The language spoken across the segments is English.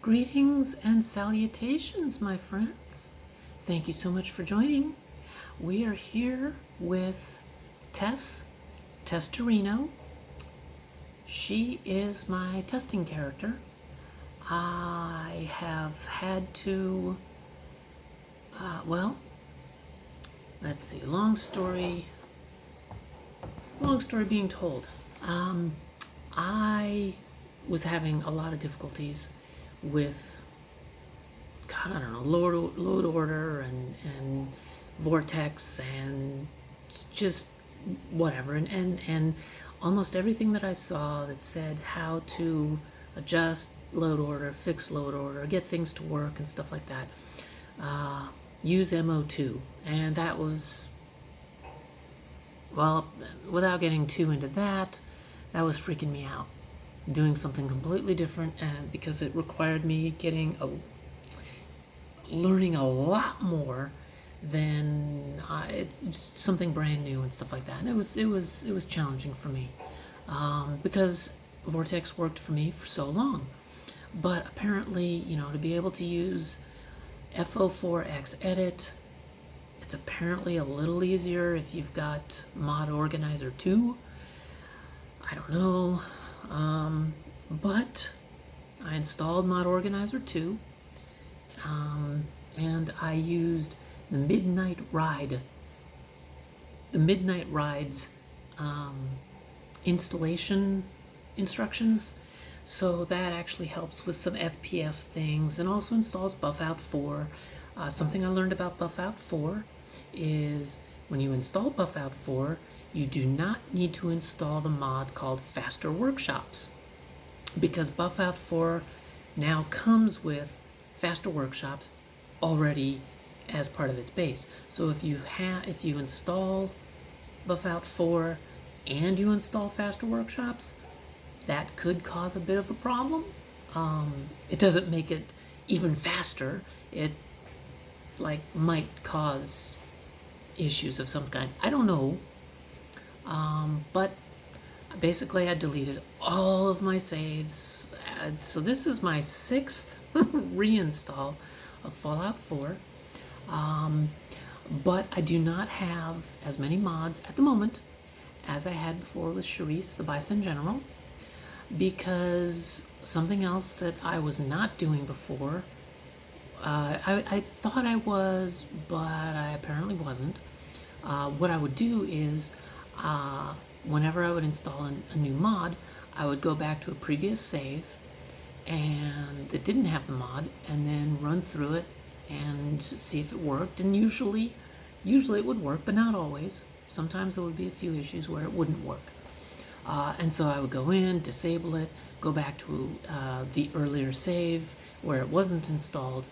Greetings and salutations, my friends. Thank you so much for joining. We are here with Tess Torino. She is my testing character. I have had to, let's see, long story being told. I was having a lot of difficulties with, God, I don't know, load order and Vortex and just whatever. And almost everything that I saw that said how to adjust load order, fix load order, get things to work and stuff like that, use MO2. And that was, well, without getting too into that was freaking me out. Doing something completely different, and because it required me learning a lot more than it's just something brand new and stuff like that. And it was challenging for me because Vortex worked for me for so long. But apparently, to be able to use FO4 XEdit, it's apparently a little easier if you've got Mod Organizer 2. I don't know. But I installed Mod Organizer 2, and I used the Midnight Ride's installation instructions. So that actually helps with some FPS things, and also installs Buffout 4. Something I learned about Buffout 4 is when you install Buffout 4, you do not need to install the mod called Faster Workshops, because Buffout 4 now comes with Faster Workshops already as part of its base. So if you install Buffout 4 and you install Faster Workshops, that could cause a bit of a problem. It doesn't make it even faster. It might cause issues of some kind. I don't know. But basically I deleted all of my saves. So this is my 6th reinstall of Fallout 4. But I do not have as many mods at the moment as I had before with Charisse, the Bison General, because something else that I was not doing before, I thought I was, but I apparently wasn't. What I would do is, whenever I would install a new mod, I would go back to a previous save and that didn't have the mod, and then run through it and see if it worked. And usually it would work, but not always. Sometimes there would be a few issues where it wouldn't work. And so I would go in, disable it, go back to the earlier save where it wasn't installed,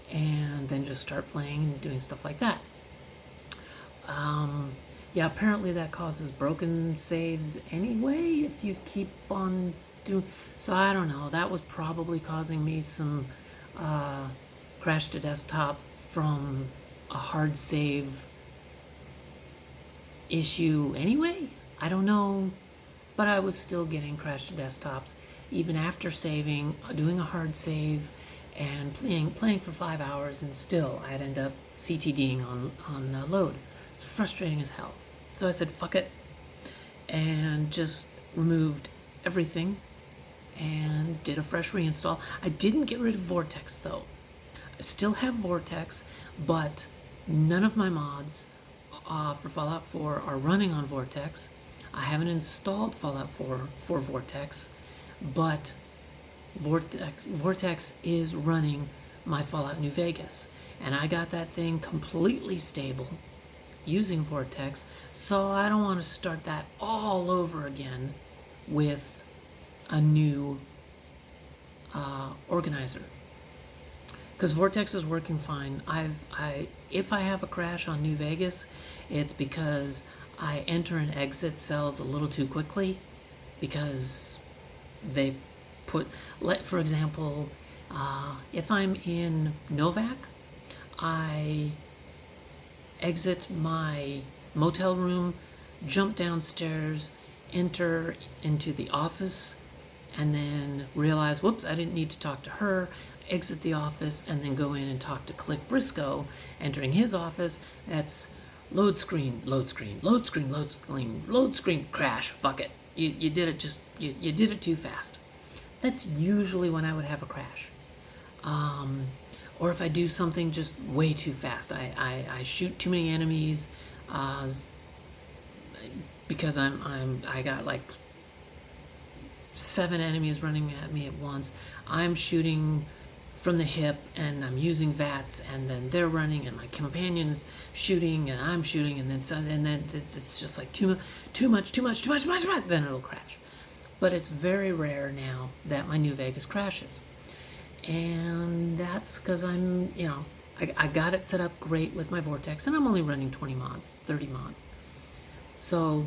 and then just start playing and doing stuff like that. Yeah, apparently that causes broken saves anyway if you keep on doing. So I don't know. That was probably causing me some crash to desktop from a hard save issue anyway. I don't know, but I was still getting crash to desktops even after saving, doing a hard save, and playing for 5 hours, and still I'd end up CTDing on load. It's frustrating as hell. So I said, fuck it, and just removed everything and did a fresh reinstall. I didn't get rid of Vortex though. I still have Vortex, but none of my mods for Fallout 4 are running on Vortex. I haven't installed Fallout 4 for Vortex, but Vortex is running my Fallout New Vegas, and I got that thing completely stable using Vortex, so I don't want to start that all over again with a new organizer, because Vortex is working fine. If I have a crash on New Vegas, it's because I enter and exit cells a little too quickly, because they put, for example, if I'm in Novak, I exit my motel room, jump downstairs, enter into the office and then realize, whoops, I didn't need to talk to her, exit the office, and then go in and talk to Cliff Briscoe, entering his office. That's load screen, load screen, load screen, load screen, load screen, crash, fuck it. You did it you did it too fast. That's usually when I would have a crash. Or if I do something just way too fast. I shoot too many enemies, because I got like 7 enemies running at me at once. I'm shooting from the hip and I'm using VATS, and then they're running and my companion's shooting and I'm shooting, and then it's just like too much, then it'll crash. But it's very rare now that my New Vegas crashes. And that's because I'm, I got it set up great with my Vortex, and I'm only running 20 mods, 30 mods. So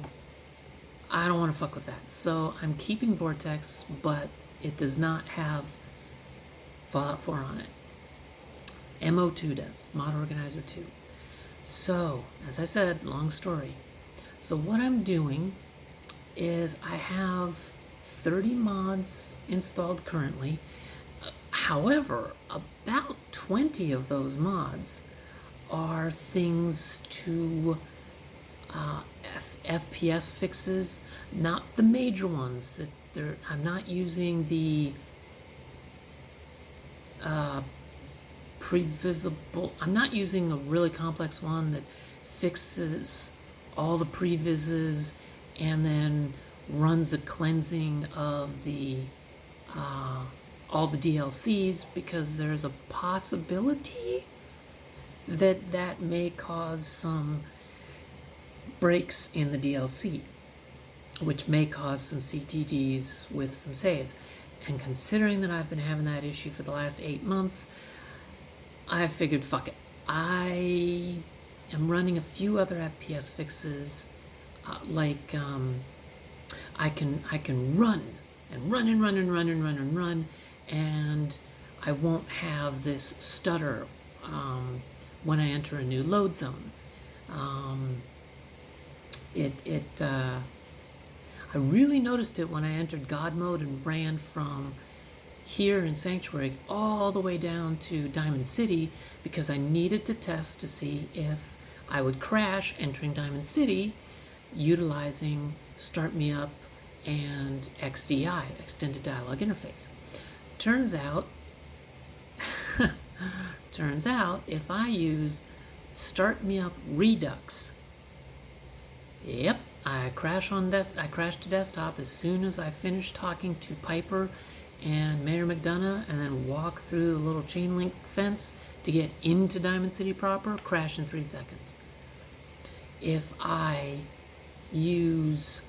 I don't want to fuck with that. So I'm keeping Vortex, but it does not have Fallout 4 on it. MO2 does, Mod Organizer 2. So, as I said, long story. So what I'm doing is I have 30 mods installed currently. However, about 20 of those mods are things to FPS fixes, not the major ones. I'm not using the previsible. I'm not using a really complex one that fixes all the previses and then runs a cleansing of the all the DLCs, because there's a possibility that may cause some breaks in the DLC, which may cause some CTDs with some saves. And considering that I've been having that issue for the last 8 months, I figured, fuck it. I am running a few other FPS fixes, like I can run and run and run and run and run and run, and I won't have this stutter when I enter a new load zone. I really noticed it when I entered God mode and ran from here in Sanctuary all the way down to Diamond City, because I needed to test to see if I would crash entering Diamond City utilizing Start Me Up and XDI, Extended Dialog Interface. Turns out if I use Start Me Up Redux, yep, I crashed to desktop as soon as I finished talking to Piper and Mayor McDonough, and then walk through the little chain link fence to get into Diamond City proper. Crash in 3 seconds. If I use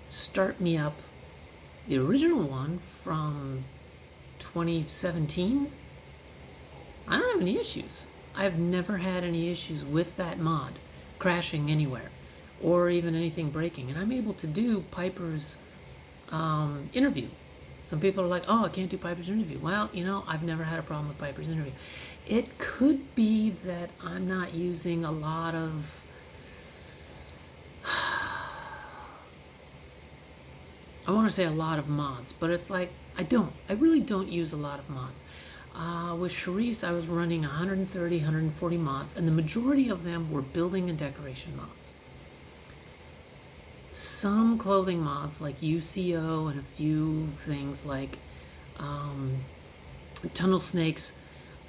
Start Me Up, the original one from 2017, I don't have any issues. I've never had any issues with that mod crashing anywhere, or even anything breaking. And I'm able to do Piper's interview. Some people are like, oh, I can't do Piper's interview. Well, I've never had a problem with Piper's interview. It could be that I'm not using a lot of I want to say a lot of mods, but it's like I really don't use a lot of mods. With Charisse, I was running 130, 140 mods, and the majority of them were building and decoration mods. Some clothing mods like UCO, and a few things like Tunnel Snake's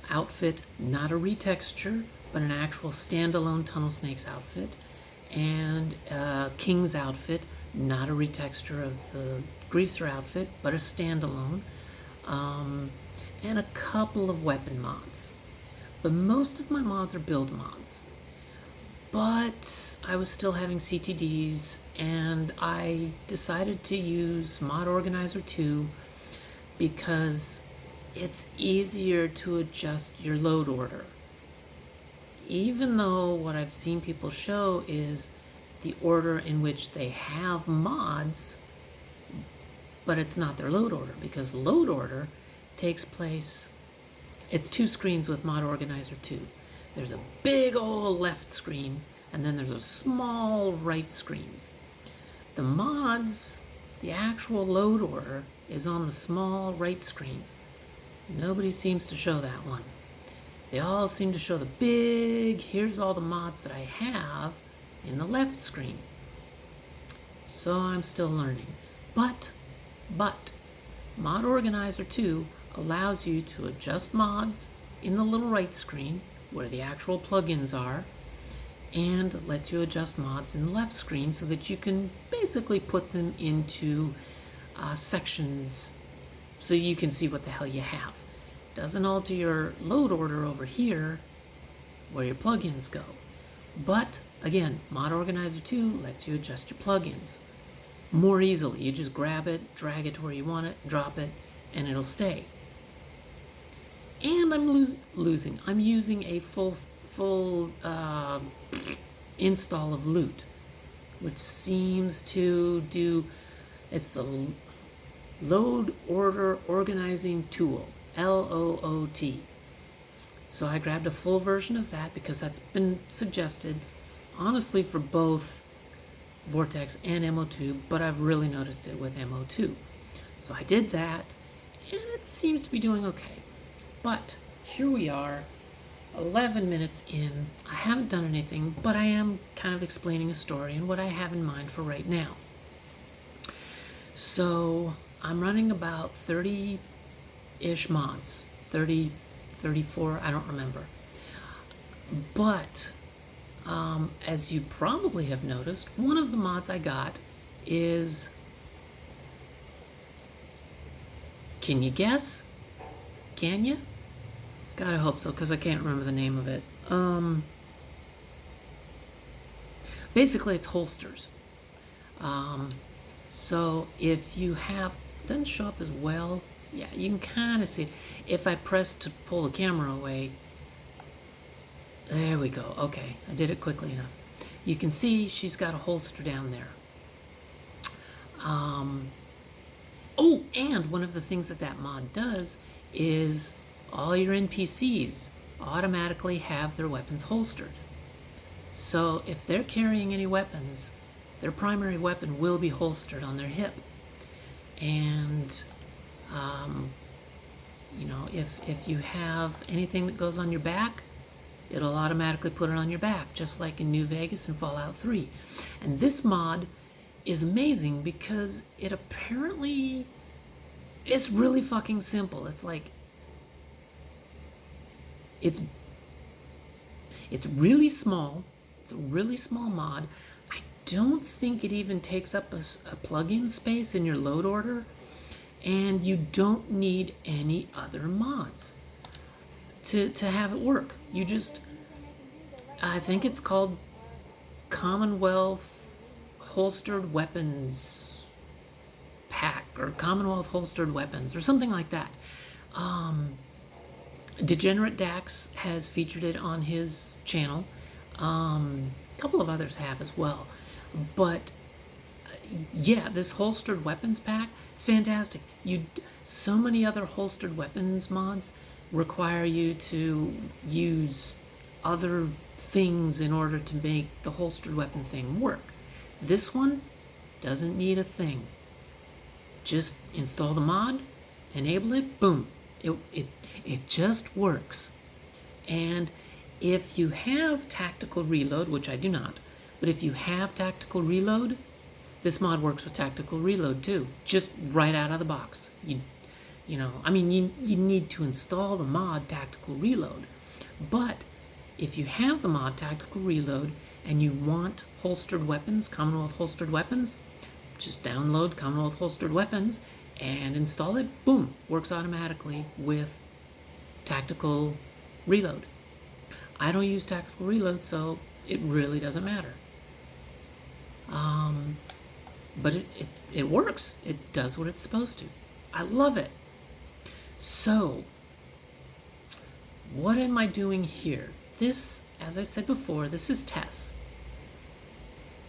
outfit, not a retexture, but an actual standalone Tunnel Snake's outfit, and King's outfit, not a retexture of the Greaser outfit, but a standalone, and a couple of weapon mods. But most of my mods are build mods. But I was still having CTDs, and I decided to use Mod Organizer 2 because it's easier to adjust your load order. Even though what I've seen people show is the order in which they have mods, but it's not their load order, because load order takes place, it's 2 screens with Mod Organizer 2. There's a big old left screen, and then there's a small right screen. The mods The actual load order is on the small right screen. Nobody seems to show that one. They all seem to show the big, here's all the mods that I have in the left screen. So I'm still learning. But, Mod Organizer 2 allows you to adjust mods in the little right screen where the actual plugins are, and lets you adjust mods in the left screen so that you can basically put them into sections so you can see what the hell you have. Doesn't alter your load order over here where your plugins go. But again, Mod Organizer 2 lets you adjust your plugins more easily. You just grab it, drag it to where you want it, drop it, and it'll stay. And I'm I'm using a full install of Loot, which seems to do, it's the Load Order Organizing Tool, LOOT. So I grabbed a full version of that because that's been suggested, honestly, for both Vortex and MO2, but I've really noticed it with MO2. So I did that, and it seems to be doing okay. But here we are, 11 minutes in. I haven't done anything, but I am kind of explaining a story and what I have in mind for right now. So I'm running about 30-ish mods, 30, 34, I don't remember. But as you probably have noticed, one of the mods I got is, can you guess? Can you? God, I hope so, because I can't remember the name of it. Basically, it's holsters. So if you have, doesn't show up as well. Yeah, you can kind of see it. If I press to pull the camera away, there we go. Okay, I did it quickly enough. You can see she's got a holster down there. Oh, and one of the things that mod does is all your NPCs automatically have their weapons holstered. So if they're carrying any weapons, their primary weapon will be holstered on their hip. And you know, if you have anything that goes on your back, it'll automatically put it on your back, just like in New Vegas and Fallout 3. And this mod is amazing because it apparently, it's really fucking simple. It's like, it's really small. It's a really small mod. I don't think it even takes up a plugin space in your load order, and you don't need any other mods to have it work. You just, I think it's called Commonwealth Holstered Weapons Pack, or Commonwealth Holstered Weapons, or something like that. Degenerate Dax has featured it on his channel. A couple of others have as well. But yeah, this holstered weapons pack is fantastic. So many other holstered weapons mods require you to use other things in order to make the holstered weapon thing work. This one doesn't need a thing. Just install the mod, enable it, boom. It just works. And if you have tactical reload, which I do not, but if you have tactical reload, this mod works with tactical reload too, just right out of the box. You know, I mean, you need to install the mod tactical reload, but if you have the mod tactical reload and you want holstered weapons, Commonwealth holstered weapons, just download Commonwealth holstered weapons and install it. Boom, works automatically with tactical reload. I don't use tactical reload, so it really doesn't matter. But it works. It does what it's supposed to. I love it. So, what am I doing here? This, as I said before, this is Tess.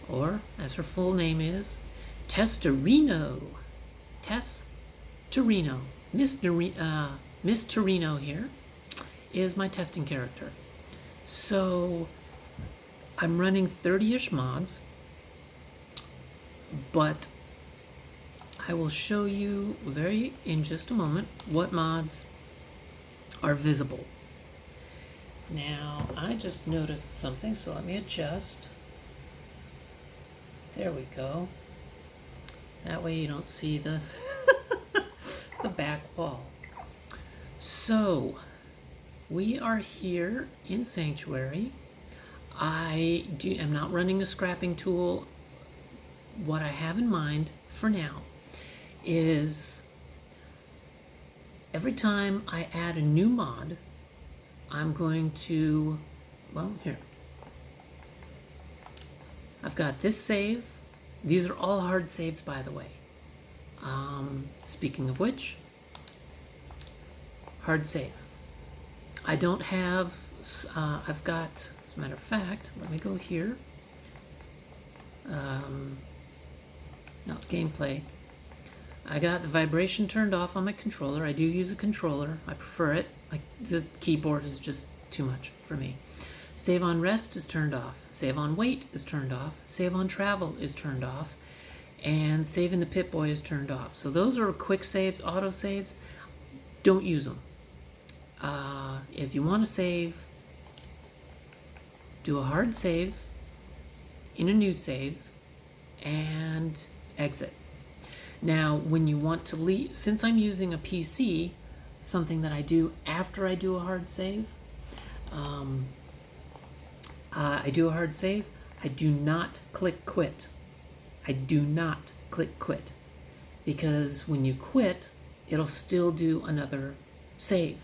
Or, as her full name is, Tess Torino. Tess Torino. Miss Torino here is my testing character. So, I'm running 30-ish mods, but I will show you in just a moment what mods are visible. Now, I just noticed something, so let me adjust. There we go. That way you don't see the the back wall. So, we are here in Sanctuary. I'm not running a scrapping tool. What I have in mind for now is every time I add a new mod, I'm going to, well, here. I've got this save. These are all hard saves, by the way. Speaking of which, hard save. I don't have, I've got, as a matter of fact, let me go here. Not gameplay. I got the vibration turned off on my controller. I do use a controller. I prefer it. The keyboard is just too much for me. Save on rest is turned off. Save on wait is turned off. Save on travel is turned off. And save in the Pip-Boy is turned off. So those are quick saves, auto saves. Don't use them. If you want to save, do a hard save in a new save and exit. Now, when you want to leave, since I'm using a PC, something that I do after I do a hard save, I do a hard save, I do not click quit. I do not click quit. Because when you quit, it'll still do another save,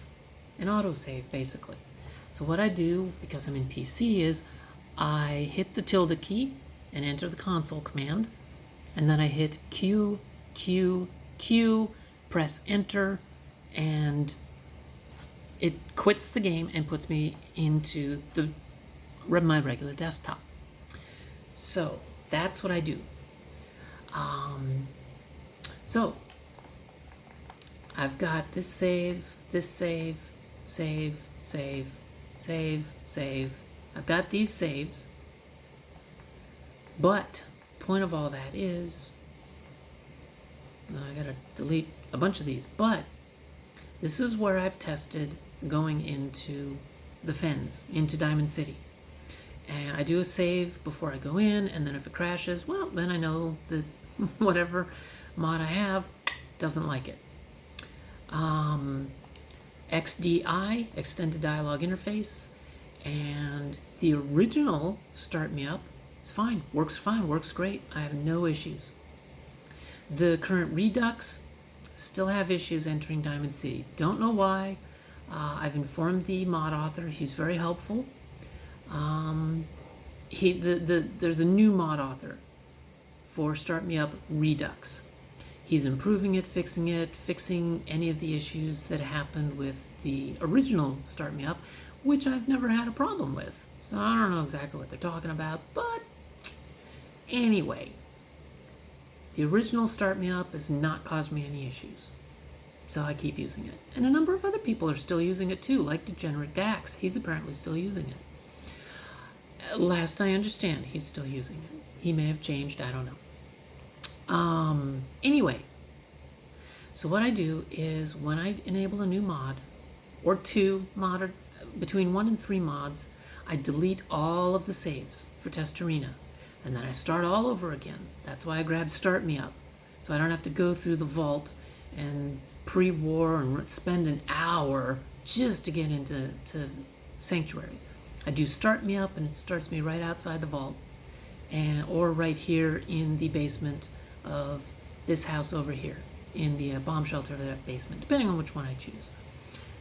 an auto save basically. So what I do, because I'm in PC, is I hit the tilde key and enter the console command, and then I hit Q, Q, Q, press enter, and it quits the game and puts me into my regular desktop. So that's what I do. So I've got this save, save, save, save. I've got these saves, but point of all that is, I gotta delete a bunch of these, but this is where I've tested going into the Fens, into Diamond City. And I do a save before I go in, and then if it crashes, well, then I know that whatever mod I have doesn't like it. XDI, Extended Dialog Interface, and the original Start Me Up is fine, works great. I have no issues. The current Redux, still have issues entering Diamond City. Don't know why. I've informed the mod author. He's very helpful. There's a new mod author for Start Me Up Redux. He's improving it, fixing any of the issues that happened with the original Start Me Up, which I've never had a problem with. So I don't know exactly what they're talking about, but anyway, the original Start Me Up has not caused me any issues. So I keep using it. And a number of other people are still using it too, like Degenerate Dax. He's apparently still using it. Last I understand, he's still using it. He may have changed, I don't know. Anyway, so what I do is when I enable a new mod, or between 1 and 3 mods, I delete all of the saves for Torino, and then I start all over again. That's why I grabbed Start Me Up, so I don't have to go through the vault and pre-war and spend an hour just to get into Sanctuary. I do Start Me Up, and it starts me right outside the vault, or right here in the basement of this house over here, in the bomb shelter of that basement, depending on which one I choose.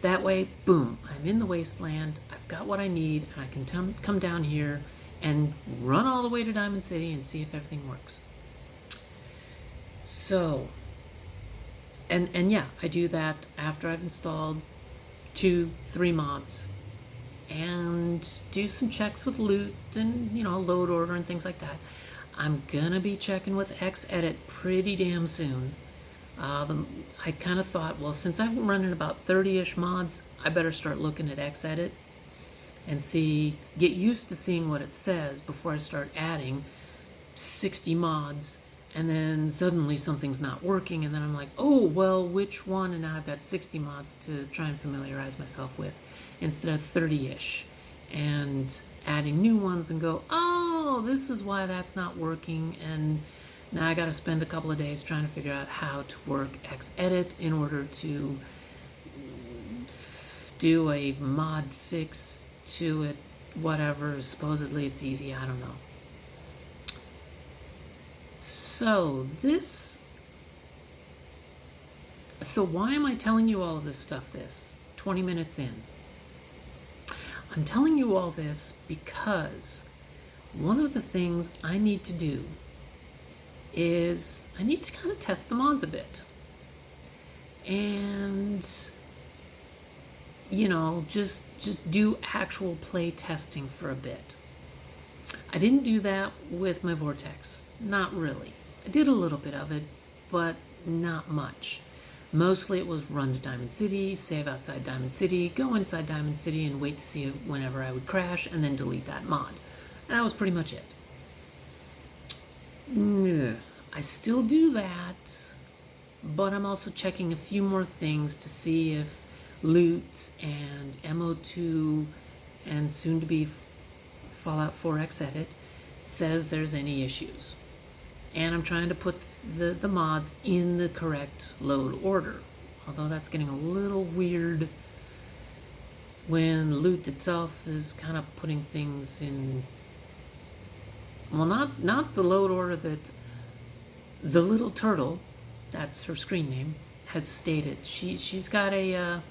That way, boom, I'm in the Wasteland, I've got what I need, and I can come down here and run all the way to Diamond City and see if everything works. So, and yeah, I do that after I've installed 2-3 mods, and do some checks with loot and, load order and things like that. I'm gonna be checking with XEdit pretty damn soon. I kind of thought, well, since I'm running about 30-ish mods, I better start looking at XEdit and get used to seeing what it says before I start adding 60 mods and then suddenly something's not working, and then I'm like, oh, well, which one? And now I've got 60 mods to try and familiarize myself with instead of 30-ish, and adding new ones and go, oh, this is why that's not working, and now I got to spend a couple of days trying to figure out how to work XEdit in order to do a mod fix to it, whatever. Supposedly it's easy, I don't know. So why am I telling you all of this stuff 20 minutes in? I'm telling you all this because one of the things I need to do is I need to kind of test the mods a bit. And, you know, just do actual play testing for a bit. I didn't do that with my Vortex. Not really. I did a little bit of it, but not much. Mostly it was run to Diamond City, save outside Diamond City, go inside Diamond City, and wait to see whenever I would crash, and then delete that mod. And that was pretty much it. I still do that, but I'm also checking a few more things to see if loot and MO2 and soon to be Fallout 4 XEdit says there's any issues. And I'm trying to put the mods in the correct load order, although that's getting a little weird when loot itself is kind of putting things in, well, not the load order that the little turtle, that's her screen name, has stated. She's got a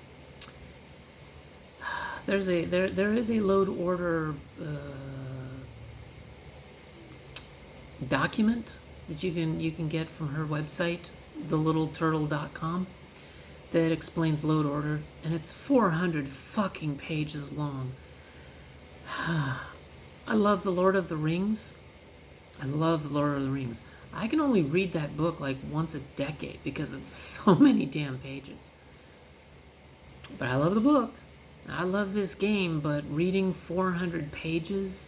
there is a load order document that you can get from her website, thelittleturtle.com, that explains load order, and it's 400 fucking pages long. I love The Lord of the Rings. I love The Lord of the Rings. I can only read that book like once a decade because it's so many damn pages. But I love the book. I love this game, but reading 400 pages,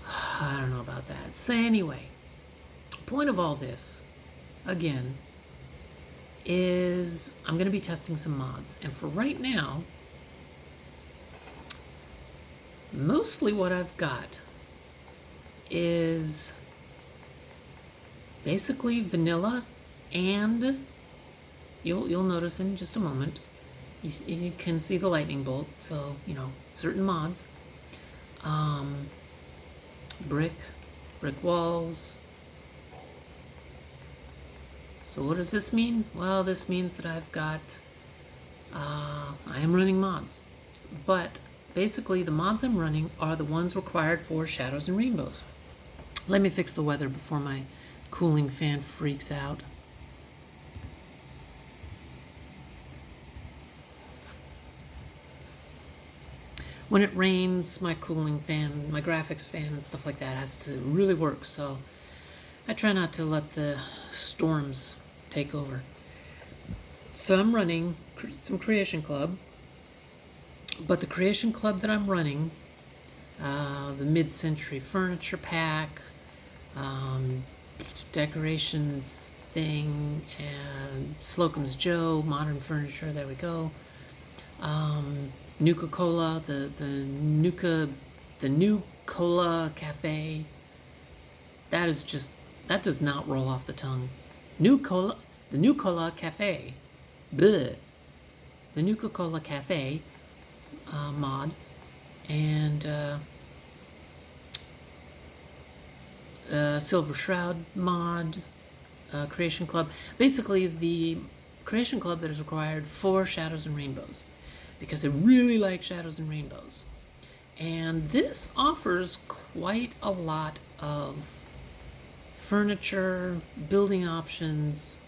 I don't know about that. So anyway, point of all this, again, is I'm going to be testing some mods. And for right now, mostly what I've got is basically vanilla, and you'll notice in just a moment, you can see the lightning bolt, so, you know, certain mods. Brick walls. So what does this mean? Well, this means that I've got, I am running mods. But basically the mods I'm running are the ones required for Shadows and Rainbows. Let me fix the weather before my cooling fan freaks out. When it rains, my cooling fan, my graphics fan and stuff like that has to really work, so I try not to let the storms take over. So I'm running some Creation Club, but the Creation Club that I'm running, the mid-century furniture pack, decorations thing, and Slocum's Joe, modern furniture, there we go. Nuka-Cola, the Nuka-Cola Cafe. That does not roll off the tongue. The Nuka-Cola Cafe. Bleh. The Nuka-Cola Cafe mod. And Silver Shroud mod. Creation Club. Basically the Creation Club that is required for Shadows and Rainbows, because I really like Shadows and Rainbows. And this offers quite a lot of furniture, building options,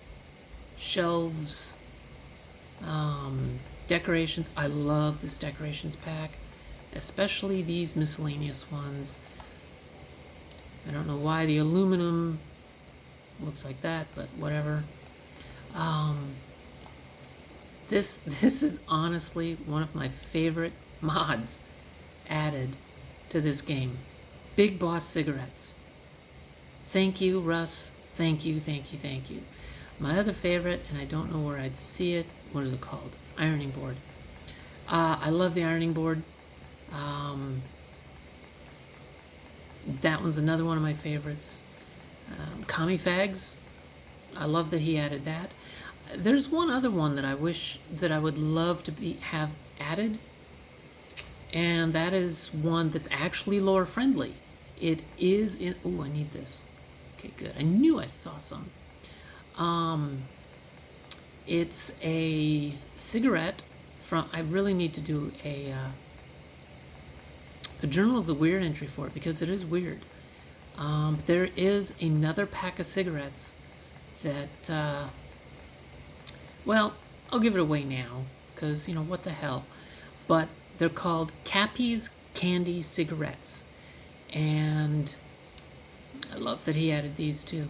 shelves, decorations. I love this decorations pack, especially these miscellaneous ones. I don't know why the aluminum looks like that, but whatever. This is honestly one of my favorite mods added to this game. Big Boss cigarettes. Thank you, Russ. Thank you, thank you, thank you. My other favorite, and I don't know where I'd see it, what is it called? Ironing board. I love the ironing board. That one's another one of my favorites. Commie Fags. I love that he added that. There's one other one that I wish that I would love to have added, and that is one that's actually lore friendly. It is in. Oh, I need this. Okay, good. I knew I saw some. It's a cigarette from. I really need to do a Journal of the Weird entry for it because it is weird. There is another pack of cigarettes that. Well, I'll give it away now because you know what the hell. But they're called Cappy's Candy Cigarettes, and I love that he added these too.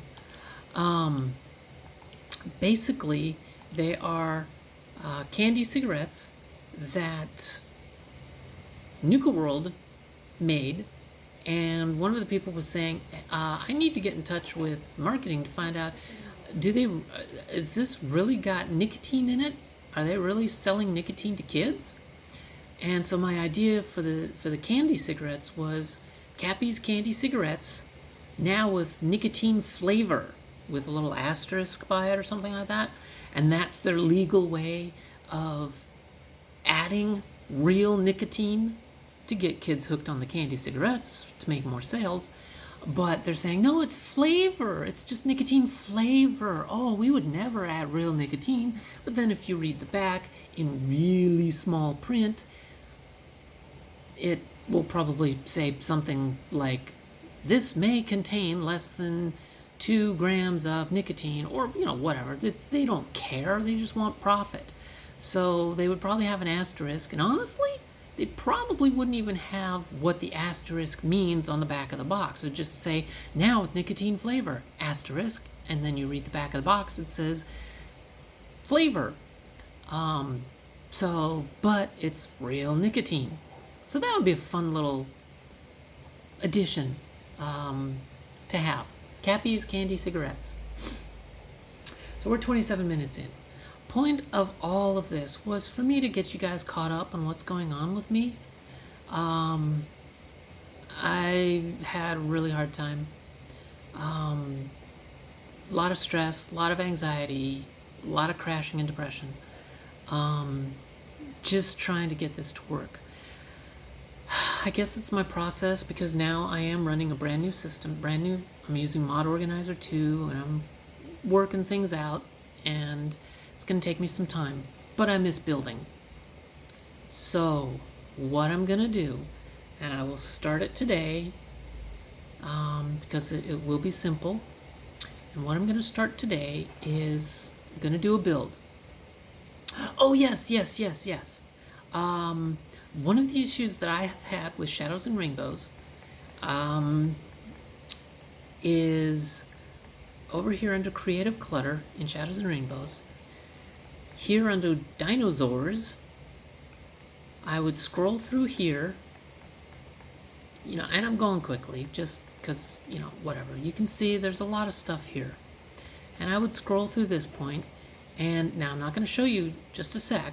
Basically, they are candy cigarettes that Nuka World made, and one of the people was saying, I need to get in touch with marketing to find out, is this really got nicotine in it? Are they really selling nicotine to kids? And so my idea for the candy cigarettes was Cappy's Candy Cigarettes, now with nicotine flavor, with a little asterisk by it or something like that. And that's their legal way of adding real nicotine to get kids hooked on the candy cigarettes to make more sales. But they're saying, no, it's flavor. It's just nicotine flavor. Oh, we would never add real nicotine. But then if you read the back in really small print, it will probably say something like, this may contain less than 2 grams of nicotine, or, you know, whatever. They don't care. They just want profit. So they would probably have an asterisk. And honestly, they probably wouldn't even have what the asterisk means on the back of the box. It would just say, now with nicotine flavor, asterisk, and then you read the back of the box, it says flavor. But it's real nicotine. So that would be a fun little addition to have. Cappy's Candy Cigarettes. So we're 27 minutes in. Point of all of this was for me to get you guys caught up on what's going on with me. I had a really hard time. A lot of stress, a lot of anxiety, a lot of crashing and depression. Just trying to get this to work. I guess it's my process because now I am running a brand new system, I'm using Mod Organizer 2, and I'm working things out, and it's going to take me some time, but I miss building. So what I'm going to do, and I will start it today because it will be simple, and what I'm going to start today is I'm going to do a build. Oh, yes. One of the issues that I have had with Shadows and Rainbows is over here under Creative Clutter in Shadows and Rainbows. Here under Dinosaurs, I would scroll through here, you know, and I'm going quickly just because, you know, whatever. You can see there's a lot of stuff here. And I would scroll through this point, and now I'm not going to show you just a sec,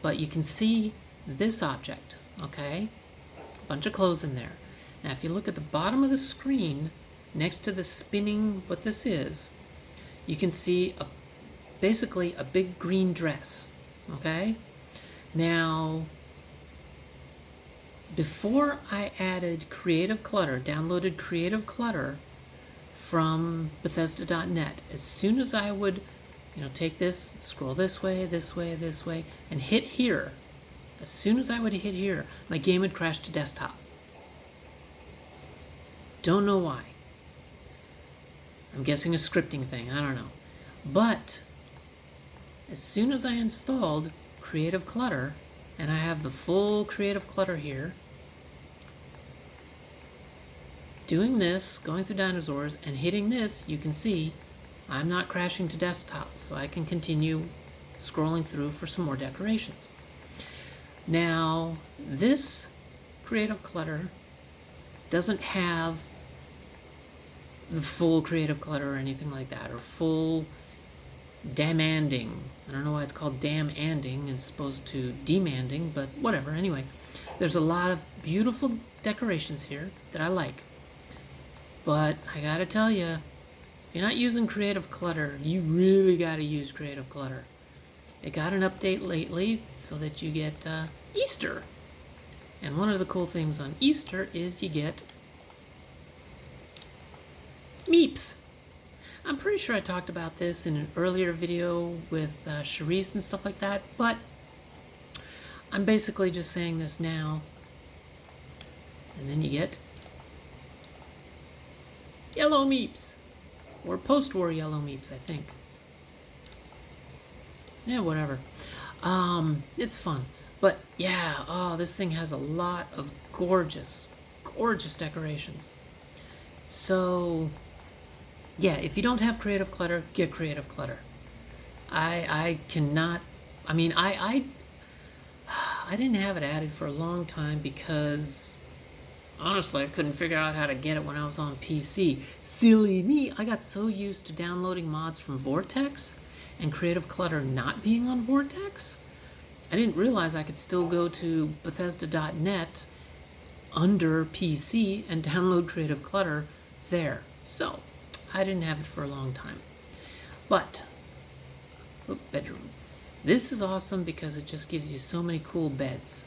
but you can see this object, okay? A bunch of clothes in there. Now, if you look at the bottom of the screen, next to the spinning, what this is, you can see basically a big green dress, okay? Now, before I added Creative Clutter, downloaded Creative Clutter from Bethesda.net, as soon as I would, you know, take this, scroll this way, and hit here, as soon as I would hit here, my game would crash to desktop. Don't know why. I'm guessing a scripting thing, I don't know. But as soon as I installed Creative Clutter, and I have the full Creative Clutter here, doing this, going through Dinosaurs, and hitting this, you can see I'm not crashing to desktop, so I can continue scrolling through for some more decorations. Now, this Creative Clutter doesn't have the full creative clutter or anything like that, or full damanding. I don't know why it's called damanding as opposed to demanding, but whatever. Anyway, there's a lot of beautiful decorations here that I like. But I gotta tell you, if you're not using Creative Clutter, you really gotta use Creative Clutter. It got an update lately so that you get Easter. And one of the cool things on Easter is you get Meeps. I'm pretty sure I talked about this in an earlier video with Charisse and stuff like that, but I'm basically just saying this now. And then you get yellow Meeps. Or post-war yellow Meeps, I think. Yeah, whatever. It's fun. But yeah, oh, this thing has a lot of gorgeous, gorgeous decorations. So yeah, if you don't have Creative Clutter, get Creative Clutter. I cannot, I mean, I didn't have it added for a long time because honestly I couldn't figure out how to get it when I was on PC. Silly me, I got so used to downloading mods from Vortex and Creative Clutter not being on Vortex, I didn't realize I could still go to Bethesda.net under PC and download Creative Clutter there. So I didn't have it for a long time. But, bedroom. This is awesome because it just gives you so many cool beds.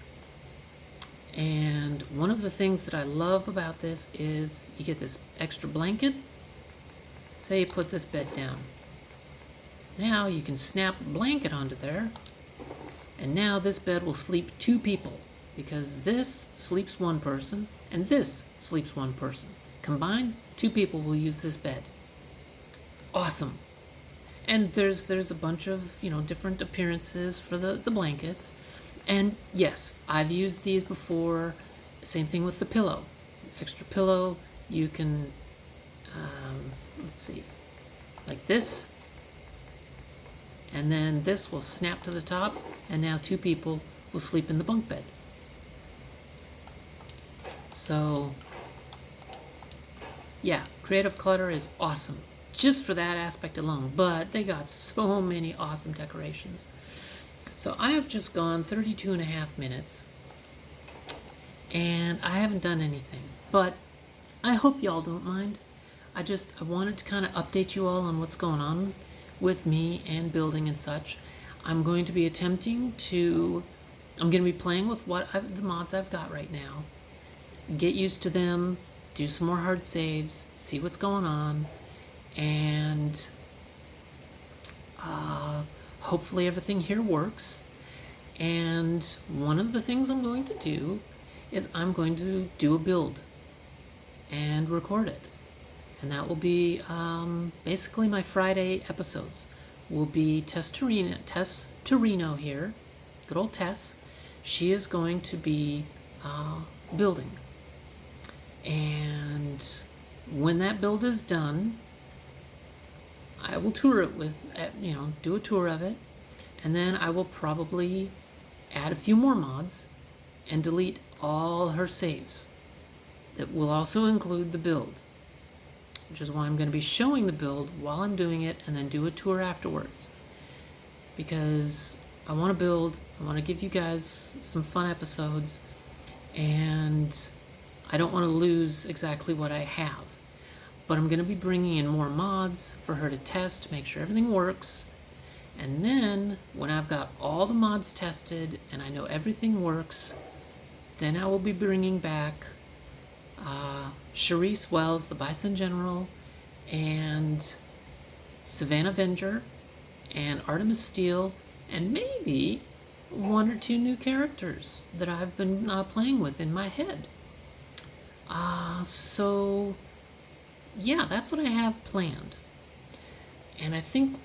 And one of the things that I love about this is you get this extra blanket. Say you put this bed down. Now you can snap a blanket onto there. And now this bed will sleep 2 people. Because this sleeps 1 person and this sleeps 1 person. Combined, 2 people will use this bed. Awesome. And there's a bunch of, different appearances for the blankets. And yes, I've used these before. Same thing with the pillow. Extra pillow, you can, let's see, like this. And then this will snap to the top, and now 2 people will sleep in the bunk bed. So, yeah, Creative Clutter is awesome. Just for that aspect alone, but they got so many awesome decorations. So I have just gone 32.5 minutes, and I haven't done anything, but I hope y'all don't mind. I wanted to kind of update you all on what's going on with me and building and such. I'm going to be playing with the mods I've got right now, get used to them, do some more hard saves, see what's going on, and hopefully everything here works. And one of the things I'm going to do is I'm going to do a build and record it, and that will be basically my Friday episodes will be Tess Torino here, good old Tess. She is going to be building, and when that build is done, I will tour it do a tour of it, and then I will probably add a few more mods and delete all her saves. That will also include the build, which is why I'm going to be showing the build while I'm doing it and then do a tour afterwards. Because I want to build, I want to give you guys some fun episodes, and I don't want to lose exactly what I have. But I'm going to be bringing in more mods for her to test, to make sure everything works. And then, when I've got all the mods tested and I know everything works, then I will be bringing back Charisse Wells, the Bison General, and Savannah Venger, and Artemis Steele, and maybe 1 or 2 new characters that I've been playing with in my head. So yeah, that's what I have planned. And I think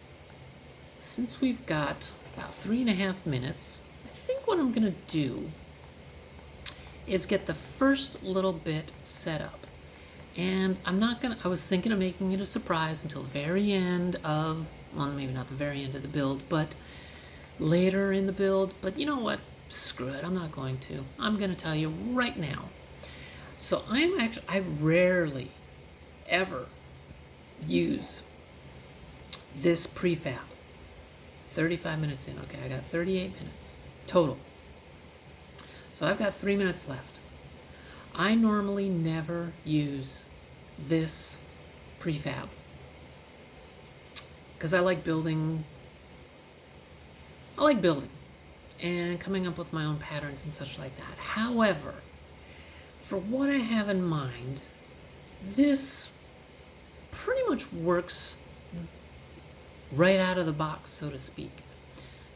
since we've got about 3.5 minutes, I think what I'm gonna do is get the first little bit set up. And I was thinking of making it a surprise until the very end of, well, maybe not the very end of the build, but later in the build. But you know what? Screw it, I'm not going to. I'm gonna tell you right now. So I rarely ever use this prefab. 35 minutes in. Okay, I got 38 minutes total. So I've got 3 minutes left. I normally never use this prefab because I like building and coming up with my own patterns and such like that. However, for what I have in mind, this pretty much works right out of the box, so to speak.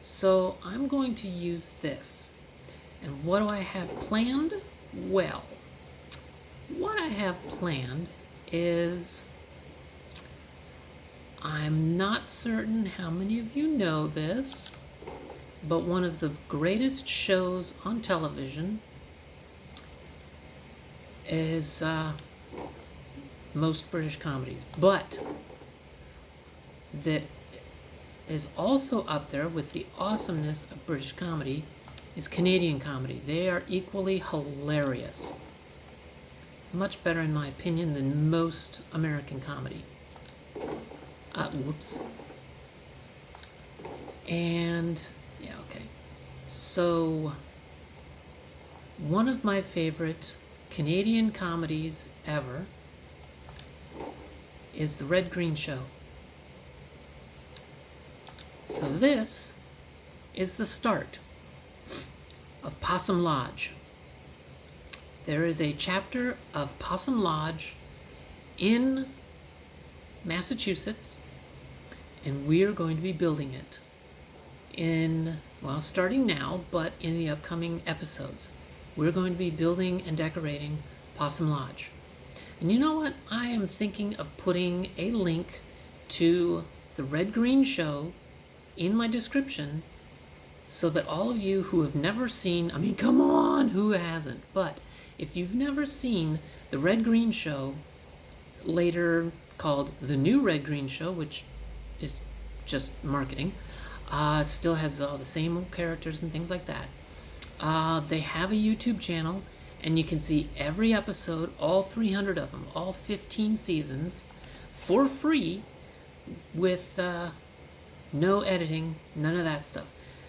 So I'm going to use this. And what do I have planned? Well, what I have planned is, I'm not certain how many of you know this, but one of the greatest shows on television is most British comedies, but that is also up there with the awesomeness of British comedy is Canadian comedy. They are equally hilarious. Much better, in my opinion, than most American comedy. Whoops. And, yeah, okay. So, one of my favorite Canadian comedies ever is The Red Green Show. So this is the start of Possum Lodge. There is a chapter of Possum Lodge in Massachusetts, and we are going to be building it in, well, starting now, but in the upcoming episodes. We're going to be building and decorating Possum Lodge. And you know what? I am thinking of putting a link to the Red Green Show in my description so that all of you who have never seen, I mean, come on, who hasn't? But if you've never seen the Red Green Show, later called the New Red Green Show, which is just marketing, still has all the same old characters and things like that. They have a YouTube channel, and you can see every episode, all 300 of them, all 15 seasons, for free, with no editing, none of that stuff.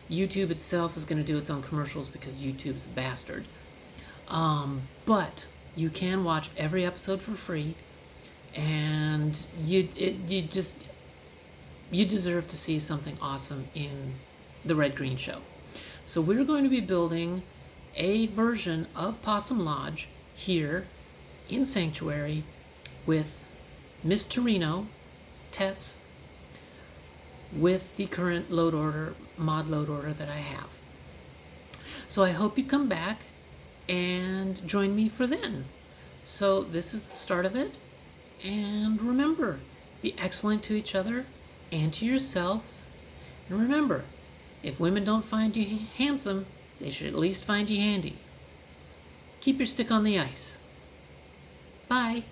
YouTube itself is going to do its own commercials because YouTube's a bastard. But you can watch every episode for free, and you deserve to see something awesome in the Red Green Show. So we're going to be building a version of Possum Lodge here in Sanctuary with Miss Torino, Tess, with the current load order, mod load order that I have. So I hope you come back and join me for then. So this is the start of it. And remember, be excellent to each other and to yourself. And remember, if women don't find you handsome, they should at least find you handy. Keep your stick on the ice. Bye.